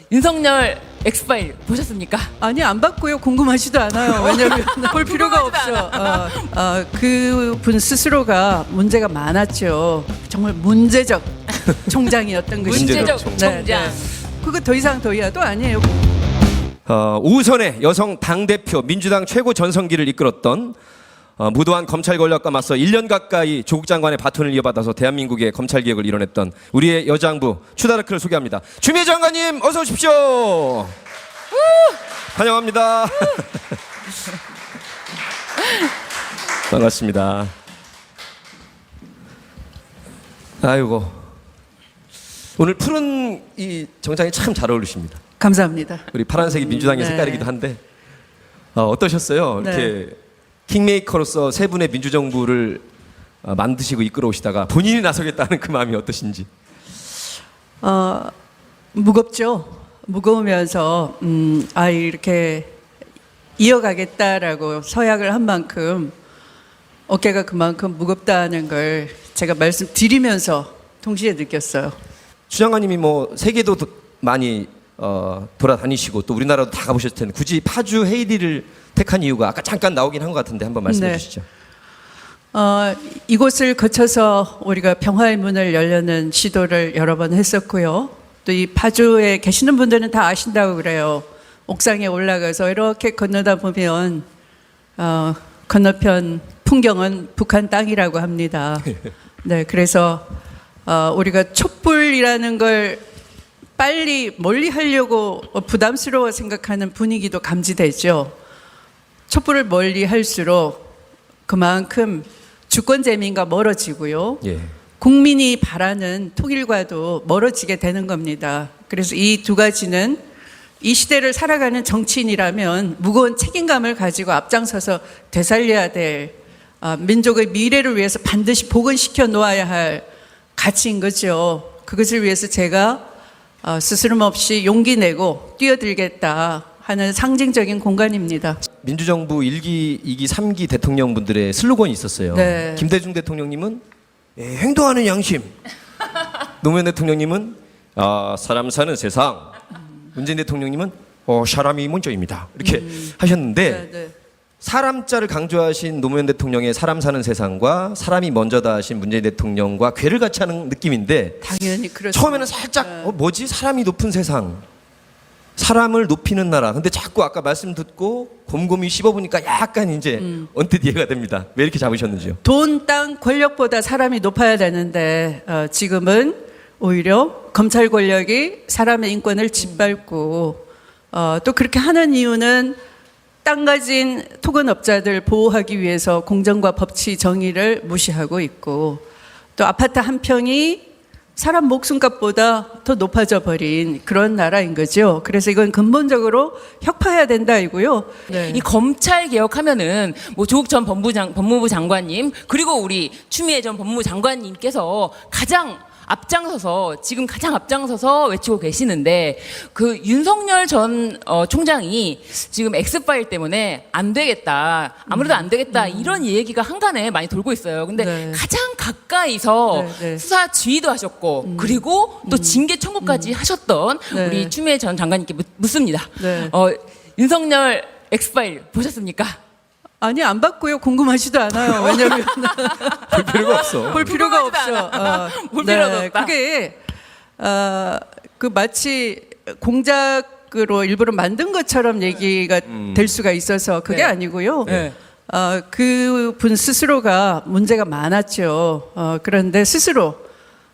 윤석열 엑스파일 보셨습니까? 아니 안 봤고요. 궁금하지도 않아요. 왜냐하면 볼 필요가 없어. 그분 스스로가 문제가 많았죠. 정말 문제적 총장이었던 것이죠. 문제적 총장. 네, 네. 그거 더 이상 더 이하도 아니에요. 우선의 여성 당대표 민주당 최고 전성기를 이끌었던 무도한 검찰 권력과 맞서 1년 가까이 조국 장관의 바톤을 이어받아서 대한민국의 검찰 개혁을 이뤄냈던 우리의 여장부 추다르크를 소개합니다. 추미애 장관님 어서 오십시오. 환영합니다. 반갑습니다. 아이고 오늘 푸른 이 정장이 참 잘 어울리십니다. 감사합니다. 우리 파란색이 민주당의 네. 색깔이기도 한데 어떠셨어요? 이렇게 네. 킹메이커로서 세 분의 민주정부를 만드시고 이끌어 오시다가 본인이 나서겠다는 그 마음이 어떠신지? 무겁죠. 무거우면서 이렇게 이어가겠다라고 서약을 한 만큼 어깨가 그만큼 무겁다는 걸 제가 말씀드리면서 동시에 느꼈어요. 추 장관님이 뭐 세계도 많이 돌아다니시고 또 우리나라도 다 가보셨을 텐데 굳이 파주 헤이리를 택한 이유가 아까 잠깐 나오긴 한 것 같은데 한번 말씀해 네. 주시죠. 이곳을 거쳐서 우리가 평화의 문을 열려는 시도를 여러 번 했었고요. 또 이 파주에 계시는 분들은 다 아신다고 그래요. 옥상에 올라가서 이렇게 건너다 보면 건너편 풍경은 북한 땅이라고 합니다. 네, 그래서 우리가 촛불이라는 걸 빨리 멀리 하려고 부담스러워 생각하는 분위기도 감지되죠. 촛불을 멀리 할수록 그만큼 주권 재민과 멀어지고요. 예. 국민이 바라는 통일과도 멀어지게 되는 겁니다. 그래서 이 두 가지는 이 시대를 살아가는 정치인이라면 무거운 책임감을 가지고 앞장서서 되살려야 될 민족의 미래를 위해서 반드시 복원시켜 놓아야 할 가치인 거죠. 그것을 위해서 제가 스스럼 없이 용기 내고 뛰어들겠다 하는 상징적인 공간입니다. 민주정부 1기, 2기, 3기 대통령분들의 슬로건이 있었어요. 네. 김대중 대통령님은 행동하는 양심. 노무현 대통령님은 사람 사는 세상. 문재인 대통령님은 사람이 먼저입니다. 이렇게 하셨는데 네, 네. 사람자를 강조하신 노무현 대통령의 사람 사는 세상과 사람이 먼저다 하신 문재인 대통령과 궤를 같이 하는 느낌인데 당연히 그렇죠. 처음에는 살짝 뭐지? 사람이 높은 세상. 사람을 높이는 나라. 근데 자꾸 아까 말씀 듣고 곰곰이 씹어보니까 약간 이제 언뜻 이해가 됩니다. 왜 이렇게 잡으셨는지요? 돈, 땅, 권력보다 사람이 높아야 되는데 지금은 오히려 검찰 권력이 사람의 인권을 짓밟고 또 그렇게 하는 이유는 땅 가진 토건업자들 보호하기 위해서 공정과 법치 정의를 무시하고 있고 또 아파트 한 평이 사람 목숨값보다 더 높아져 버린 그런 나라인 거죠. 그래서 이건 근본적으로 혁파해야 된다 이고요. 네. 이 검찰 개혁하면은 뭐 조국 전 법무부 장관님 그리고 우리 추미애 전 법무부 장관님께서 지금 가장 앞장서서 외치고 계시는데 그 윤석열 전 총장이 지금 엑스파일 때문에 안 되겠다 아무래도 안 되겠다 이런 얘기가 한간에 많이 돌고 있어요. 근데 네. 가장 가까이서 네, 네. 수사 지휘도 하셨고 그리고 또 징계 청구까지 하셨던 네. 우리 추미애 전 장관님께 묻습니다. 네. 윤석열 엑스파일 보셨습니까? 아니 안 봤고요. 궁금하지도 않아요. 왜냐하면 볼 필요가 없어. 볼 필요가 없어. 궁금하지도 볼 필요가 없다. 그게 그 마치 공작으로 일부러 만든 것처럼 얘기가 될 수가 있어서 그게 네. 아니고요. 네. 그분 스스로가 문제가 많았죠. 그런데 스스로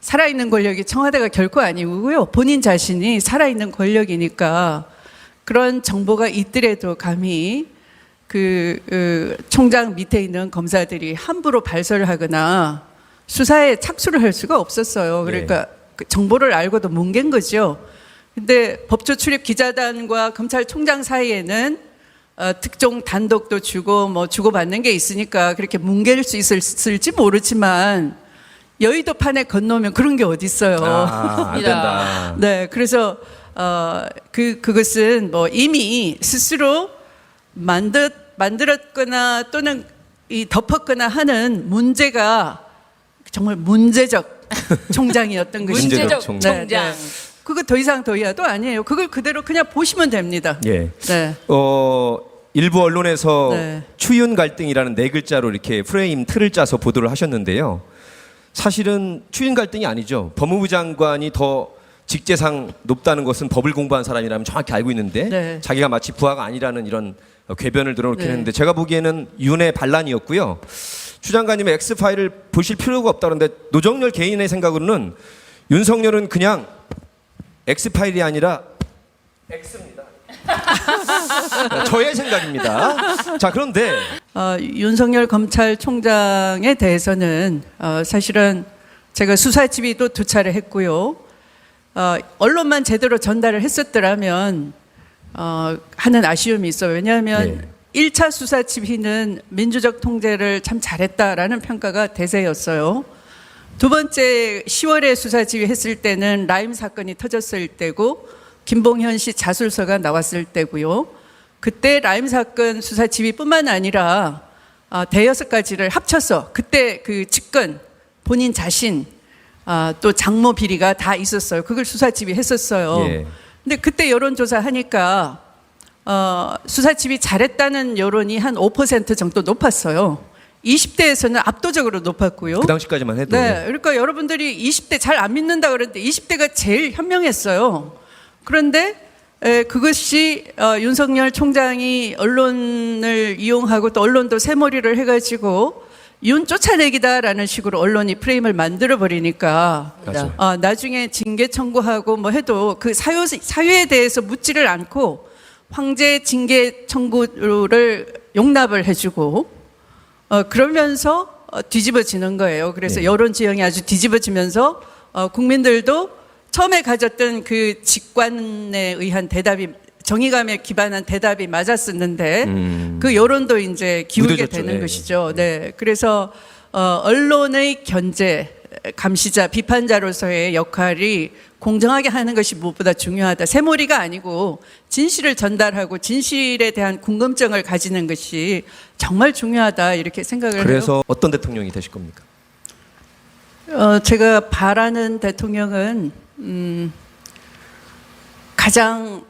살아있는 권력이 청와대가 결코 아니고요. 본인 자신이 살아있는 권력이니까 그런 정보가 있더라도 감히 그 총장 밑에 있는 검사들이 함부로 발설을 하거나 수사에 착수를 할 수가 없었어요. 그러니까 그 정보를 알고도 뭉갠 거죠. 근데 법조 출입 기자단과 검찰총장 사이에는 특종 단독도 주고 뭐 주고받는 게 있으니까 그렇게 뭉갤 수 있을지 모르지만 여의도 판에 건너면 그런 게 어디 있어요. 안 된다. 네, 그래서 그것은 뭐 이미 스스로 만들었거나 또는 이 덮었거나 하는 문제가 정말 문제적 총장이었던 것이죠. 문제적 총장. 총장. 그거 더 이상 더 이하도 아니에요. 그걸 그대로 그냥 보시면 됩니다. 예. 네. 일부 언론에서 네. 추윤 갈등이라는 네 글자로 이렇게 프레임 틀을 짜서 보도를 하셨는데요. 사실은 추윤 갈등이 아니죠. 법무부 장관이 더 직제상 높다는 것은 법을 공부한 사람이라면 정확히 알고 있는데 네. 자기가 마치 부하가 아니라는 이런 궤변을 들어놓긴 네. 했는데 제가 보기에는 윤의 반란이었고요. 추 장관님의 X파일을 보실 필요가 없다 그러는데 노정열 개인의 생각으로는 윤석열은 그냥 X파일이 아니라 X입니다. 저의 생각입니다. 자, 그런데 윤석열 검찰총장에 대해서는 사실은 제가 수사 지휘도 2차례 했고요. 언론만 제대로 전달을 했었더라면 하는 아쉬움이 있어요. 왜냐하면 1차 수사 지휘는 민주적 통제를 참 잘했다라는 평가가 대세였어요. 두 번째 10월에 수사 지휘했을 때는 라임 사건이 터졌을 때고 김봉현 씨 자술서가 나왔을 때고요. 그때 라임 사건 수사 지휘뿐만 아니라 대여섯 가지를 합쳐서 그때 그 측근 본인 자신 또 장모 비리가 다 있었어요. 그걸 수사 지휘했었어요. 예. 근데 그때 여론조사 하니까 수사 지휘 잘했다는 여론이 한 5% 정도 높았어요. 20대에서는 압도적으로 높았고요. 그 당시까지만 해도 네, 그러니까 여러분들이 20대 잘 안 믿는다 그랬는데 20대가 제일 현명했어요. 그런데 그것이 윤석열 총장이 언론을 이용하고 또 언론도 새머리를 해가지고 윤 쫓아내기다라는 식으로 언론이 프레임을 만들어 버리니까 나중에 징계 청구하고 뭐 해도 그 사유에 대해서 묻지를 않고 황제 징계 청구를 용납을 해주고 그러면서 뒤집어지는 거예요. 그래서 네. 여론 지형이 아주 뒤집어지면서 국민들도 처음에 가졌던 그 직관에 의한 대답이 정의감에 기반한 대답이 맞았었는데 그 여론도 이제 기울게 무뎌졌죠. 되는 네. 것이죠. 네. 그래서 언론의 견제, 감시자, 비판자로서의 역할이 공정하게 하는 것이 무엇보다 중요하다. 새머리가 아니고 진실을 전달하고 진실에 대한 궁금증을 가지는 것이 정말 중요하다 이렇게 생각을 해요. 그래서 어떤 대통령이 되실 겁니까? 제가 바라는 대통령은 가장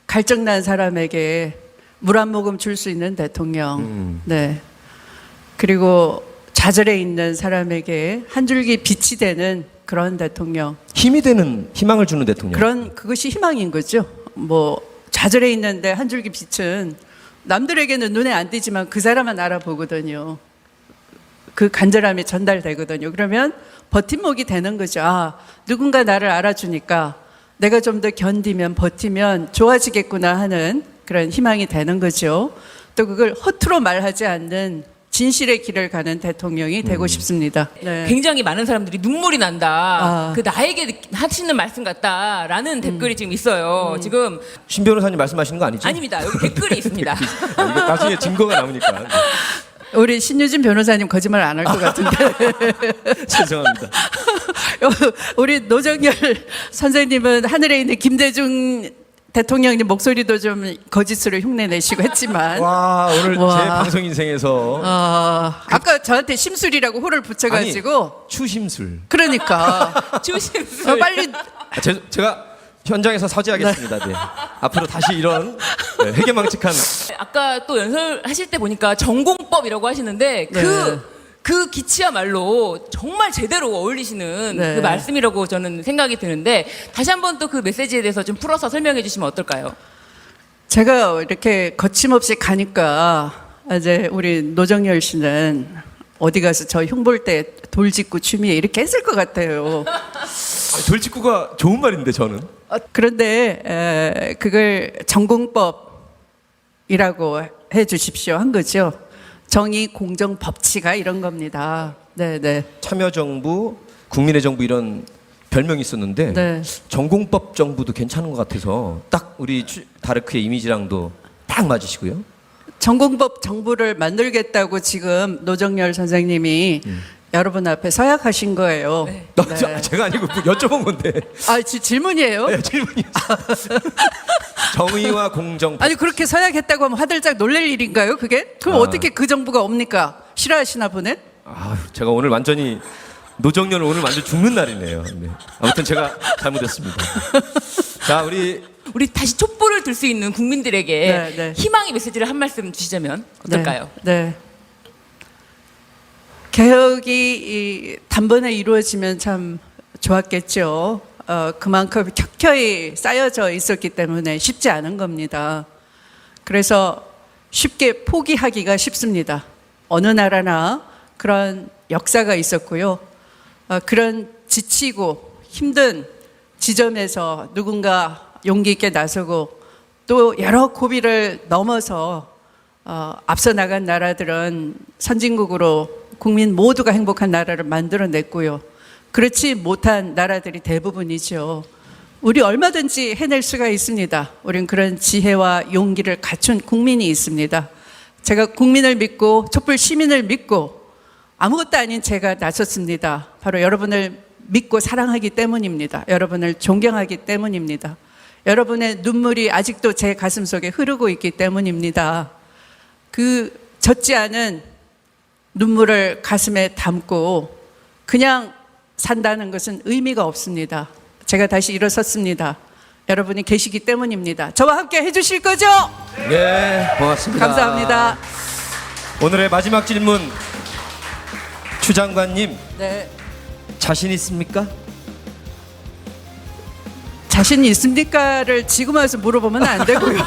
갈증난 사람에게 물 한 모금 줄 수 있는 대통령. 네. 그리고 좌절해 있는 사람에게 한 줄기 빛이 되는 그런 대통령. 힘이 되는 희망을 주는 대통령. 그것이 희망인 거죠. 뭐 좌절해 있는데 한 줄기 빛은 남들에게는 눈에 안 띄지만 그 사람만 알아보거든요. 그 간절함이 전달되거든요. 그러면 버팀목이 되는 거죠. 누군가 나를 알아주니까 내가 좀 더 견디면 버티면 좋아지겠구나 하는 그런 희망이 되는 거죠. 또 그걸 허투루 말하지 않는 진실의 길을 가는 대통령이 되고 싶습니다. 네. 굉장히 많은 사람들이 눈물이 난다. 그 나에게 하시는 말씀 같다라는 댓글이 지금 있어요. 지금 신 변호사님 말씀하시는 거 아니죠? 아닙니다. 여기 댓글이 있습니다. 이거 나중에 증거가 나오니까. 우리 신유진 변호사님 거짓말 안 할 것 같은데. 죄송합니다. 우리 노정열 선생님은 하늘에 있는 김대중 대통령님 목소리도 좀 거짓으로 흉내내시고 했지만 와, 오늘 제 와. 방송 인생에서 아까 저한테 심술이라고 호를 붙여가지고 추심술. 그러니까 조심스레. 빨리 제가 현장에서 서지하겠습니다. 네. 앞으로 다시 이런 회개망측한 아까 또 연설하실 때 보니까 전공법이라고 하시는데 네. 그 기치야말로 정말 제대로 어울리시는 네. 그 말씀이라고 저는 생각이 드는데 다시 한번 또 그 메시지에 대해서 좀 풀어서 설명해 주시면 어떨까요? 제가 이렇게 거침없이 가니까 이제 우리 노정열 씨는 어디 가서 저 흉볼 때 돌직구 취미에 이렇게 했을 것 같아요. 돌직구가 좋은 말인데 저는. 그런데 그걸 전공법이라고 해 주십시오 한 거죠. 정의, 공정, 법치가 이런 겁니다. 네. 참여정부, 국민의 정부 이런 별명이 있었는데 네. 전공법 정부도 괜찮은 것 같아서 딱 우리 다르크의 이미지랑도 딱 맞으시고요. 전공법 정부를 만들겠다고 지금 노정열 선생님이 여러분 앞에 서약하신 거예요. 네. 제가 아니고 여쭤본 건데. 질문이에요? 네, 질문이요. 정의와 공정. 아니 그렇게 서약했다고 하면 화들짝 놀랄 일인가요? 그게? 그럼 어떻게 그 정부가 옵니까? 싫어하시나 보네? 제가 오늘 완전히 노정열 오늘 완전 죽는 날이네요. 네. 아무튼 제가 잘못했습니다. 자, 우리 다시 촛불을 들 수 있는 국민들에게 네, 네. 희망의 메시지를 한 말씀 주시자면 어떨까요? 네. 개혁이 단번에 이루어지면 참 좋았겠죠. 그만큼 켜켜이 쌓여져 있었기 때문에 쉽지 않은 겁니다. 그래서 쉽게 포기하기가 쉽습니다. 어느 나라나 그런 역사가 있었고요. 그런 지치고 힘든 지점에서 누군가 용기 있게 나서고 또 여러 고비를 넘어서 앞서 나간 나라들은 선진국으로 국민 모두가 행복한 나라를 만들어냈고요. 그렇지 못한 나라들이 대부분이죠. 우리 얼마든지 해낼 수가 있습니다. 우린 그런 지혜와 용기를 갖춘 국민이 있습니다. 제가 국민을 믿고 촛불 시민을 믿고 아무것도 아닌 제가 나섰습니다. 바로 여러분을 믿고 사랑하기 때문입니다. 여러분을 존경하기 때문입니다. 여러분의 눈물이 아직도 제 가슴 속에 흐르고 있기 때문입니다. 그 젖지 않은 눈물을 가슴에 담고 그냥 산다는 것은 의미가 없습니다. 제가 다시 일어섰습니다. 여러분이 계시기 때문입니다. 저와 함께 해주실 거죠? 네, 고맙습니다. 감사합니다. 오늘의 마지막 질문, 추 장관님 네. 자신 있습니까? 자신 있습니까를 지금 와서 물어보면 안 되고요.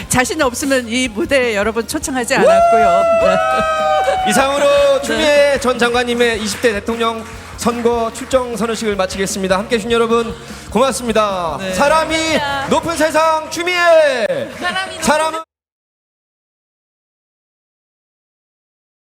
자신 없으면 이 무대에 여러분 초청하지 않았고요. 네. 이상으로 추미애 전 장관님의 20대 대통령 선거 출정 선언식을 마치겠습니다. 함께해 주신 여러분 고맙습니다. 사람이 높은 세상 추미애. 사람이 사람은